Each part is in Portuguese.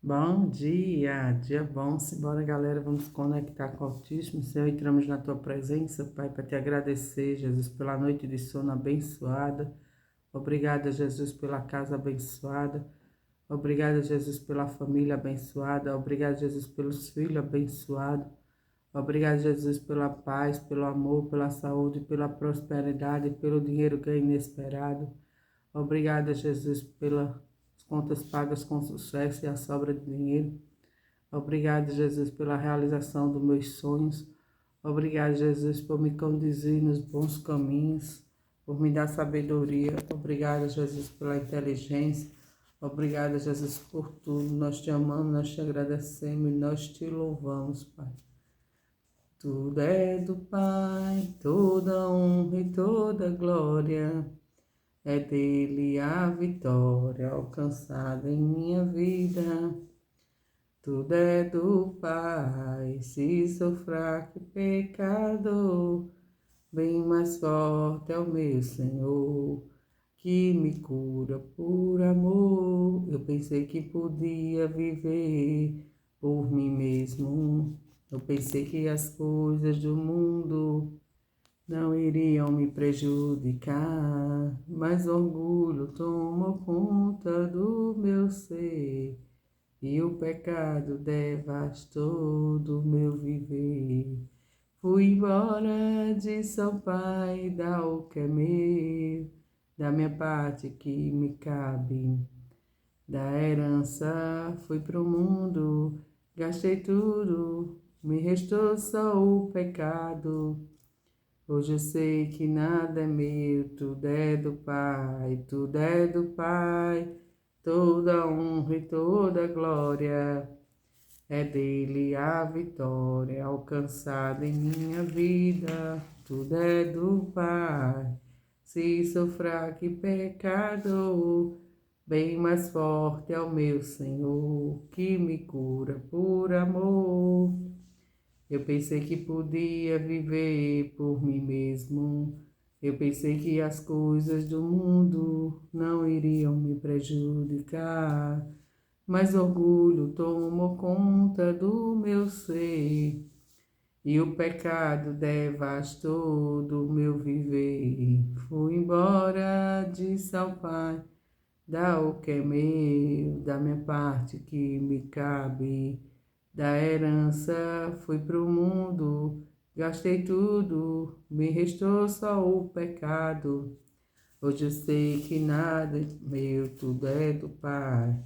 Bom dia, dia bom. Simbora, galera, vamos conectar com o Altíssimo. Senhor, entramos na tua presença, Pai, para te agradecer, Jesus, pela noite de sono abençoada. Obrigada, Jesus, pela casa abençoada. Obrigada, Jesus, pela família abençoada. Obrigada, Jesus, pelos filhos abençoados. Obrigada, Jesus, pela paz, pelo amor, pela saúde, pela prosperidade, pelo dinheiro que é inesperado. Obrigada, Jesus, pelas contas pagas com sucesso e a sobra de dinheiro. Obrigado, Jesus, pela realização dos meus sonhos. Obrigado, Jesus, por me conduzir nos bons caminhos, por me dar sabedoria. Obrigado, Jesus, pela inteligência. Obrigado, Jesus, por tudo. Nós te amamos, nós te agradecemos e nós te louvamos, Pai. Tudo é do Pai, toda honra e toda glória. É dele a vitória alcançada em minha vida. Tudo é do Pai, se sou fraco e pecador, bem mais forte é o meu Senhor, que me cura por amor. Eu pensei que podia viver por mim mesmo. Eu pensei que as coisas do mundo não iriam me prejudicar, mas orgulho tomou conta do meu ser e o pecado devastou do meu viver. Fui embora de São Pai, dá o que é meu, da minha parte que me cabe. Da herança fui pro mundo, gastei tudo, me restou só o pecado. Hoje eu sei que nada é meu, tudo é do Pai, tudo é do Pai, toda honra e toda glória é dele a vitória alcançada em minha vida, tudo é do Pai. Se sou fraco e pecador, bem mais forte é o meu Senhor, que me cura por amor. Eu pensei que podia viver por mim mesmo. Eu pensei que as coisas do mundo não iriam me prejudicar. Mas orgulho tomou conta do meu ser e o pecado devastou do meu viver. Fui embora, disse ao Pai, dá o que é meu, da minha parte que me cabe. Da herança fui pro mundo, gastei tudo, me restou só o pecado. Hoje eu sei que nada é meu, tudo é do Pai.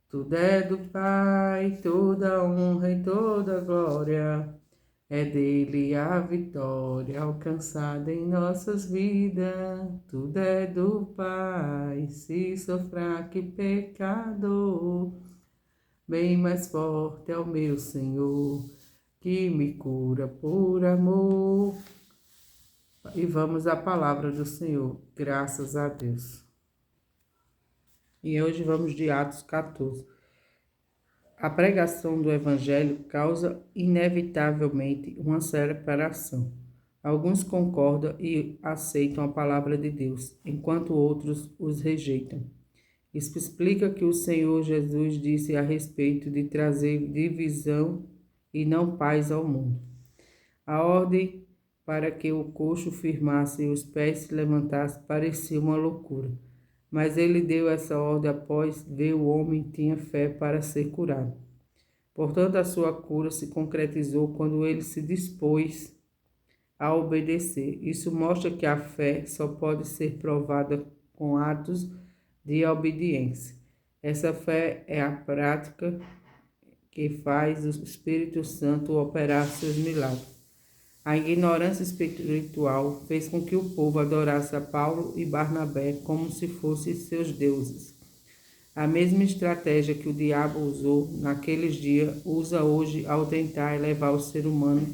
Tudo é do Pai, toda honra e toda glória. É dele a vitória alcançada em nossas vidas. Tudo é do Pai, se sou fraco e pecador, bem mais forte é o meu Senhor, que me cura por amor. E vamos à palavra do Senhor, graças a Deus. E hoje vamos de Atos 14. A pregação do Evangelho causa inevitavelmente uma separação. Alguns concordam e aceitam a palavra de Deus, enquanto outros os rejeitam. Isso explica que o Senhor Jesus disse a respeito de trazer divisão e não paz ao mundo. A ordem para que o coxo firmasse e os pés se levantassem parecia uma loucura, mas ele deu essa ordem após ver o homem tinha fé para ser curado. Portanto, a sua cura se concretizou quando ele se dispôs a obedecer. Isso mostra que a fé só pode ser provada com atos de obediência. Essa fé é a prática que faz o Espírito Santo operar seus milagres. A ignorância espiritual fez com que o povo adorasse a Paulo e Barnabé como se fossem seus deuses. A mesma estratégia que o diabo usou naqueles dias, usa hoje ao tentar elevar o ser humano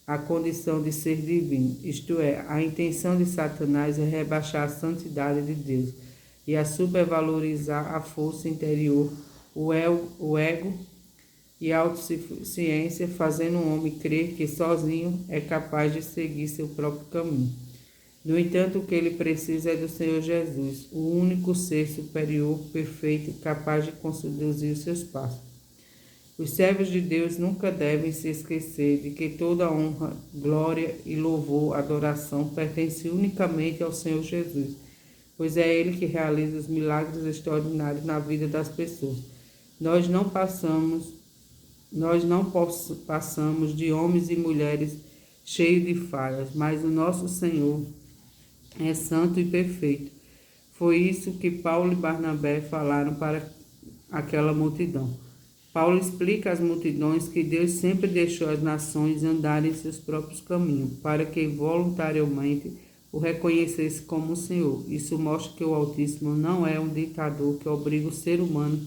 à condição de ser divino. Isto é, a intenção de Satanás é rebaixar a santidade de Deus e a supervalorizar a força interior, o ego e a autossuficiência, fazendo o homem crer que sozinho é capaz de seguir seu próprio caminho. No entanto, o que ele precisa é do Senhor Jesus, o único ser superior, perfeito, capaz de conduzir os seus passos. Os servos de Deus nunca devem se esquecer de que toda honra, glória e louvor, adoração pertence unicamente ao Senhor Jesus, pois é Ele que realiza os milagres extraordinários na vida das pessoas. Nós não passamos de homens e mulheres cheios de falhas, mas o nosso Senhor é santo e perfeito. Foi isso que Paulo e Barnabé falaram para aquela multidão. Paulo explica às multidões que Deus sempre deixou as nações andarem em seus próprios caminhos, para que voluntariamente o reconhecesse como o Senhor. Isso mostra que o Altíssimo não é um ditador que obriga o ser humano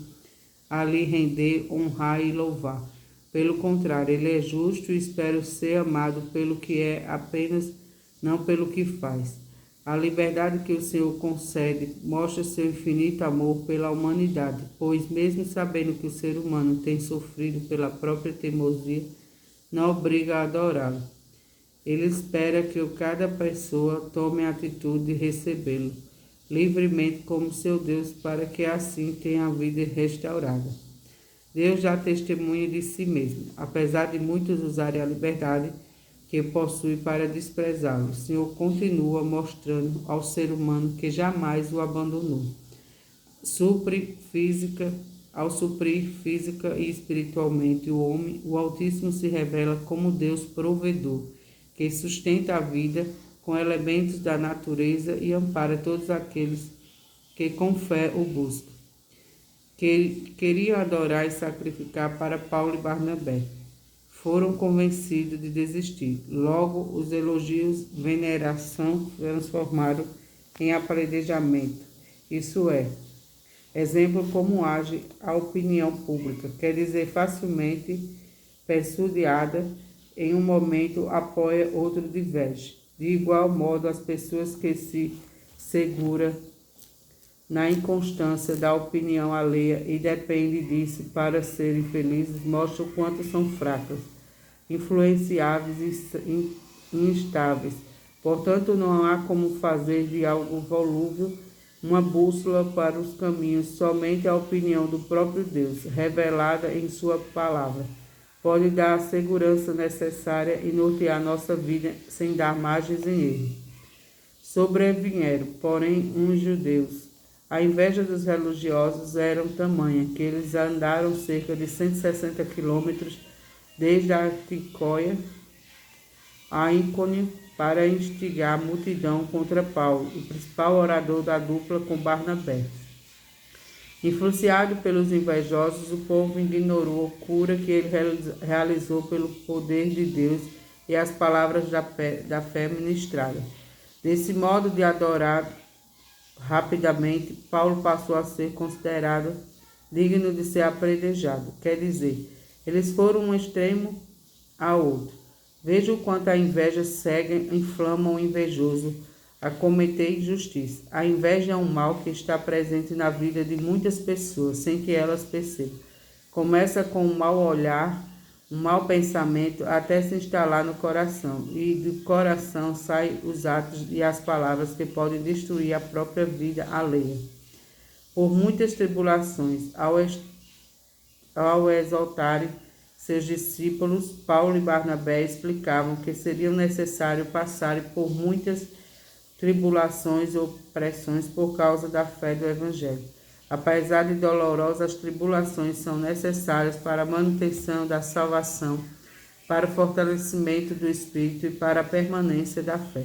a lhe render, honrar e louvar. Pelo contrário, ele é justo e espera ser amado pelo que é apenas, não pelo que faz. A liberdade que o Senhor concede mostra seu infinito amor pela humanidade, pois mesmo sabendo que o ser humano tem sofrido pela própria teimosia, não obriga a adorá-lo. Ele espera que cada pessoa tome a atitude de recebê-lo livremente como seu Deus, para que assim tenha a vida restaurada. Deus dá testemunho de si mesmo, apesar de muitos usarem a liberdade que possui para desprezá-lo. O Senhor continua mostrando ao ser humano que jamais o abandonou. Ao suprir física e espiritualmente o homem, o Altíssimo se revela como Deus provedor, que sustenta a vida com elementos da natureza e ampara todos aqueles que com fé o buscam. Queriam adorar e sacrificar para Paulo e Barnabé. Foram convencidos de desistir. Logo, os elogios, veneração, transformaram em apedrejamento. Isso é, exemplo como age a opinião pública, quer dizer, facilmente persuadiada, em um momento apoia, outro diverge. De igual modo, as pessoas que se seguram na inconstância da opinião alheia e dependem disso para serem felizes, mostram quanto são fracas, influenciáveis e instáveis. Portanto, não há como fazer de algo volúvel uma bússola para os caminhos. Somente a opinião do próprio Deus, revelada em sua palavra, pode dar a segurança necessária e nortear nossa vida sem dar margens em erro. Sobrevieram, porém, uns judeus. A inveja dos religiosos era tamanha que eles andaram cerca de 160 quilômetros desde a Antioquia a Íconio para instigar a multidão contra Paulo, o principal orador da dupla com Barnabé. Influenciado pelos invejosos, o povo ignorou a cura que ele realizou pelo poder de Deus e as palavras da fé ministrada. Desse modo de adorar, rapidamente, Paulo passou a ser considerado digno de ser apedrejado. Quer dizer, eles foram um extremo ao outro. Veja o quanto a inveja cega inflama o invejoso a cometer injustiça. A inveja é um mal que está presente na vida de muitas pessoas, sem que elas percebam. Começa com um mau olhar, um mau pensamento, até se instalar no coração. E do coração saem os atos e as palavras que podem destruir a própria vida alheia. Por muitas tribulações, ao exaltarem seus discípulos, Paulo e Barnabé explicavam que seria necessário passarem por muitas tribulações ou pressões por causa da fé do Evangelho. Apesar de dolorosas, as tribulações são necessárias para a manutenção da salvação, para o fortalecimento do Espírito e para a permanência da fé.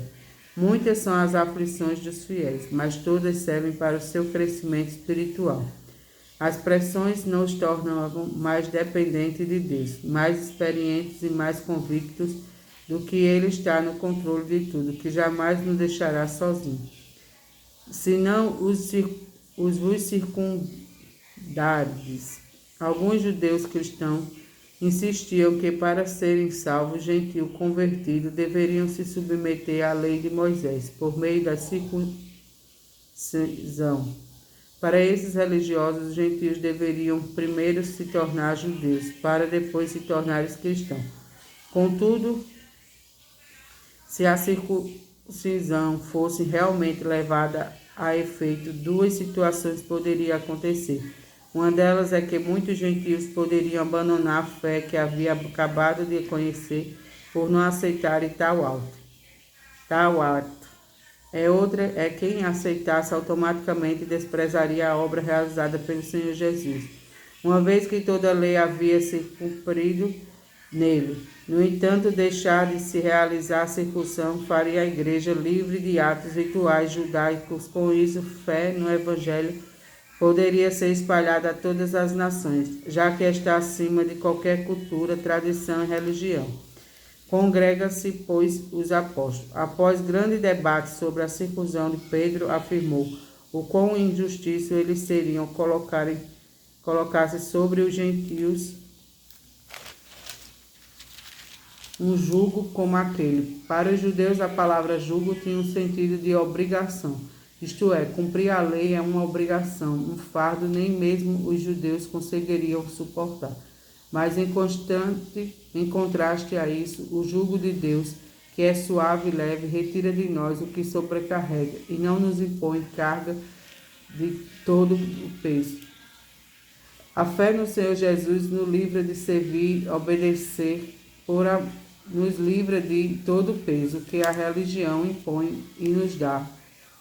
Muitas são as aflições dos fiéis, mas todas servem para o seu crescimento espiritual. As pressões nos tornam mais dependentes de Deus, mais experientes e mais convictos do que Ele está no controle de tudo, que jamais nos deixará sozinhos. Se não vos circundardes, alguns judeus cristãos insistiam que para serem salvos, gentil convertido deveriam se submeter à lei de Moisés, por meio da circuncisão. Para esses religiosos, os gentios deveriam primeiro se tornar judeus, para depois se tornares cristãos. Contudo, se a circuncisão fosse realmente levada a efeito, duas situações poderiam acontecer. Uma delas é que muitos gentios poderiam abandonar a fé que havia acabado de conhecer por não aceitarem tal ato. Outra é quem aceitasse automaticamente desprezaria a obra realizada pelo Senhor Jesus, uma vez que toda a lei havia se cumprido nele. No entanto, deixar de se realizar a circuncisão faria a igreja livre de atos rituais judaicos. Com isso, fé no Evangelho poderia ser espalhada a todas as nações, já que está acima de qualquer cultura, tradição e religião. Congrega-se, pois, os apóstolos. Após grande debate sobre a circuncisão, Pedro afirmou o quão injustiço eles seriam colocasse sobre os gentios um jugo como aquele. Para os judeus, a palavra jugo tinha um sentido de obrigação, isto é, cumprir a lei é uma obrigação, um fardo nem mesmo os judeus conseguiriam suportar. Mas em contraste a isso, o jugo de Deus, que é suave e leve, retira de nós o que sobrecarrega e não nos impõe carga de todo o peso. A fé no Senhor Jesus nos livra de servir, obedecer, nos livra de todo o peso que a religião impõe e nos dá.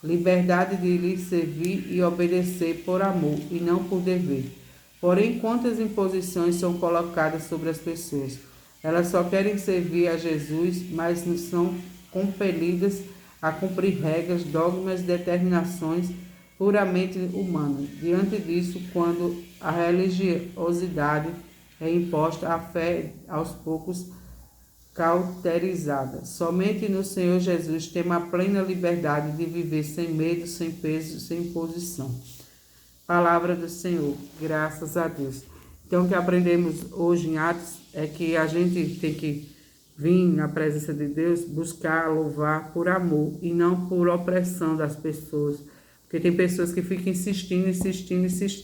Liberdade de lhe servir e obedecer por amor e não por dever. Porém, quantas imposições são colocadas sobre as pessoas? Elas só querem servir a Jesus, mas não são compelidas a cumprir regras, dogmas, determinações puramente humanas. Diante disso, quando a religiosidade é imposta, a fé aos poucos cauterizada. Somente no Senhor Jesus temos a plena liberdade de viver sem medo, sem peso, sem imposição. Palavra do Senhor, graças a Deus. Então, o que aprendemos hoje em Atos é que a gente tem que vir na presença de Deus, buscar, louvar por amor e não por opressão das pessoas. Porque tem pessoas que ficam insistindo,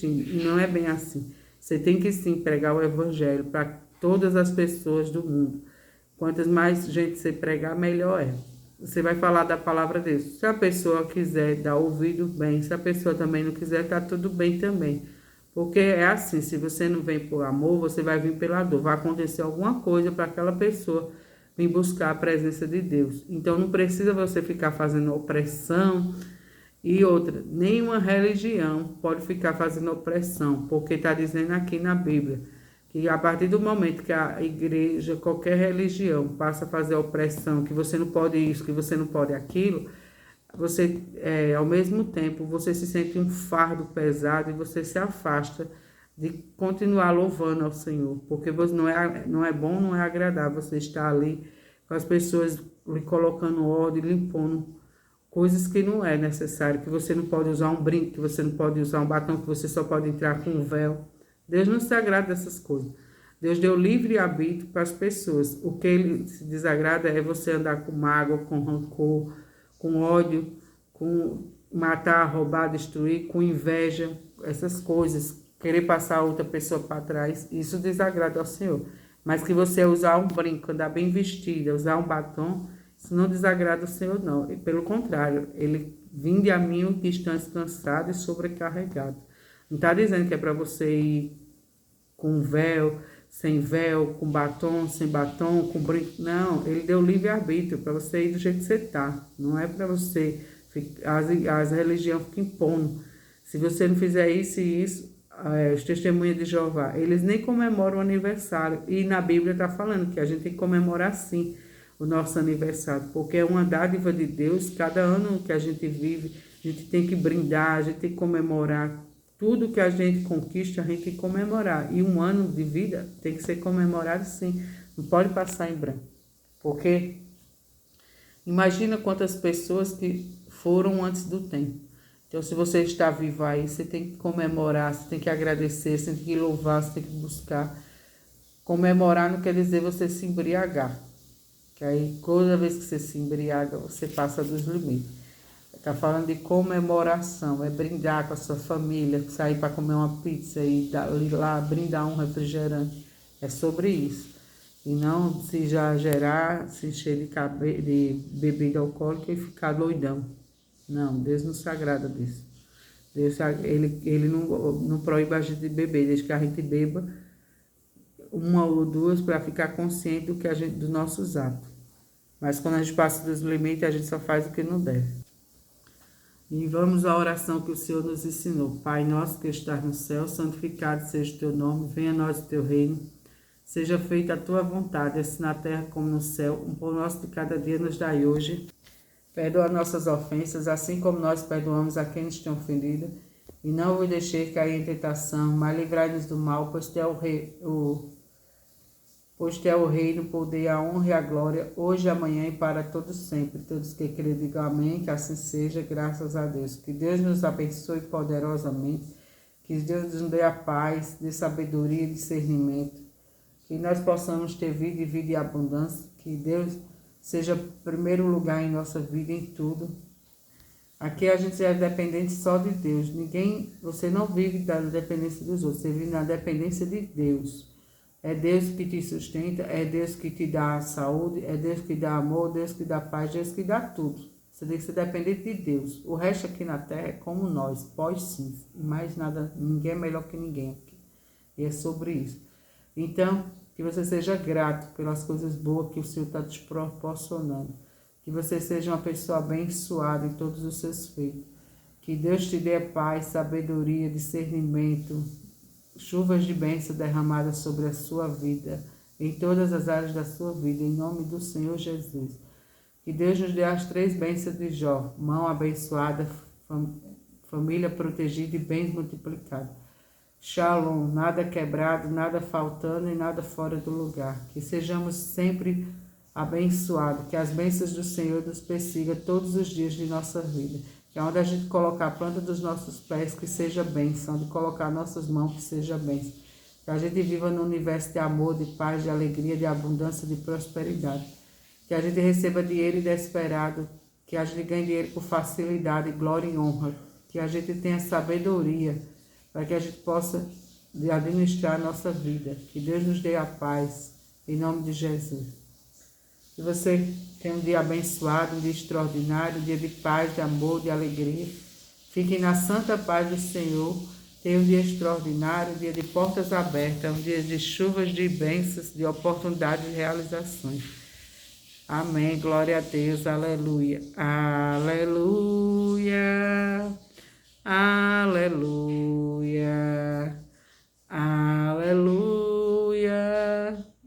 e não é bem assim. Você tem que sim pregar o Evangelho para todas as pessoas do mundo. Quantas mais gente você pregar, melhor é. Você vai falar da palavra de Deus. Se a pessoa quiser dar ouvido, bem. Se a pessoa também não quiser, tá tudo bem também. Porque é assim, se você não vem por amor, você vai vir pela dor. Vai acontecer alguma coisa para aquela pessoa vir buscar a presença de Deus. Então não precisa você ficar fazendo opressão. E outra, nenhuma religião pode ficar fazendo opressão, porque está dizendo aqui na Bíblia que a partir do momento que a igreja, qualquer religião, passa a fazer opressão, que você não pode isso, que você não pode aquilo, você, ao mesmo tempo, você se sente um fardo pesado e você se afasta de continuar louvando ao Senhor, porque não é bom, não é agradável você estar ali com as pessoas lhe colocando ódio, lhe impondo coisas que não é necessário, que você não pode usar um brinco, que você não pode usar um batom, que você só pode entrar com um véu. Deus não se agrada dessas coisas. Deus deu livre arbítrio para as pessoas. O que ele se desagrada é você andar com mágoa, com rancor, com ódio, com matar, roubar, destruir, com inveja, essas coisas, querer passar outra pessoa para trás. Isso desagrada ao Senhor. Mas que você usar um brinco, andar bem vestida, usar um batom, isso não desagrada ao Senhor, não. E, pelo contrário, ele vinde a mim que estão cansados e sobrecarregados. Não está dizendo que é para você ir com véu, com batom, sem batom, com brinco. Não, ele deu livre-arbítrio para você ir do jeito que você está. Não é para você... As religiões ficam impondo. Se você não fizer isso e isso, os testemunhas de Jeová, eles nem comemoram o aniversário. E na Bíblia está falando que a gente tem que comemorar sim o nosso aniversário, porque é uma dádiva de Deus. Cada ano que a gente vive, a gente tem que brindar, a gente tem que comemorar. Tudo que a gente conquista, a gente tem que comemorar. E um ano de vida tem que ser comemorado sim. Não pode passar em branco. Porque imagina quantas pessoas que foram antes do tempo. Então, se você está vivo aí, você tem que comemorar, você tem que agradecer, você tem que louvar, você tem que buscar. Comemorar não quer dizer você se embriagar. Que aí, toda vez que você se embriaga, você passa dos limites. Está falando de comemoração, é brindar com a sua família, sair para comer uma pizza e ir lá brindar um refrigerante. É sobre isso. E não se exagerar, se encher de bebida alcoólica e ficar doidão. Não, Deus não se agrada disso. Deus, ele não proíbe a gente de beber, desde que a gente beba uma ou duas para ficar consciente dos nossos atos. Mas quando a gente passa dos limites, a gente só faz o que não deve. E vamos à oração que o Senhor nos ensinou. Pai nosso que estás no céu, santificado seja o teu nome, venha a nós o teu reino. Seja feita a tua vontade, assim na terra como no céu. O pão nosso de cada dia nos dai hoje. Perdoa nossas ofensas, assim como nós perdoamos a quem nos tem ofendido. E não vos deixeis cair em tentação, mas livrai-nos do mal, pois teu é o reino, o poder, a honra e a glória, hoje, amanhã e para todos sempre. Todos que crêem, digam amém, que assim seja, graças a Deus. Que Deus nos abençoe poderosamente, que Deus nos dê a paz, dê sabedoria e discernimento, que nós possamos ter vida e vida em abundância, que Deus seja primeiro lugar em nossa vida, em tudo. Aqui a gente é dependente só de Deus. Você não vive da dependência dos outros, você vive na dependência de Deus. É Deus que te sustenta, é Deus que te dá saúde, é Deus que dá amor, Deus que dá paz, Deus que dá tudo. Você tem que ser dependente de Deus. O resto aqui na terra é como nós, pós sim. E mais nada, ninguém é melhor que ninguém aqui. E é sobre isso. Então, que você seja grato pelas coisas boas que o Senhor está te proporcionando. Que você seja uma pessoa abençoada em todos os seus feitos. Que Deus te dê paz, sabedoria, discernimento, chuvas de bênção derramadas sobre a sua vida, em todas as áreas da sua vida, em nome do Senhor Jesus. Que Deus nos dê as 3 bênçãos de Jó, mão abençoada, família protegida e bens multiplicados. Shalom, nada quebrado, nada faltando e nada fora do lugar. Que sejamos sempre abençoados, que as bênçãos do Senhor nos persigam todos os dias de nossa vida. Que onde a gente colocar a planta dos nossos pés, que seja bênção. Onde colocar nossas mãos, que seja bênção. Que a gente viva num universo de amor, de paz, de alegria, de abundância, de prosperidade. Que a gente receba dinheiro inesperado. Que a gente ganhe dinheiro com facilidade, glória e honra. Que a gente tenha sabedoria, para que a gente possa administrar a nossa vida. Que Deus nos dê a paz, em nome de Jesus. Que você tenha um dia abençoado, um dia extraordinário, um dia de paz, de amor, de alegria. Fiquem na santa paz do Senhor. Tenha um dia extraordinário, um dia de portas abertas, um dia de chuvas, de bênçãos, de oportunidades e realizações. Amém. Glória a Deus. Aleluia. Aleluia. Aleluia. Aleluia.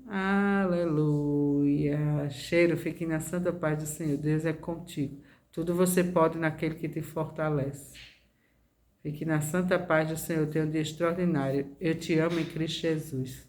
Aleluia. Cheiro, fique na santa paz do Senhor. Deus é contigo. Tudo você pode naquele que te fortalece. Fique na santa paz do Senhor. Tenha um dia extraordinário. Eu te amo em Cristo Jesus.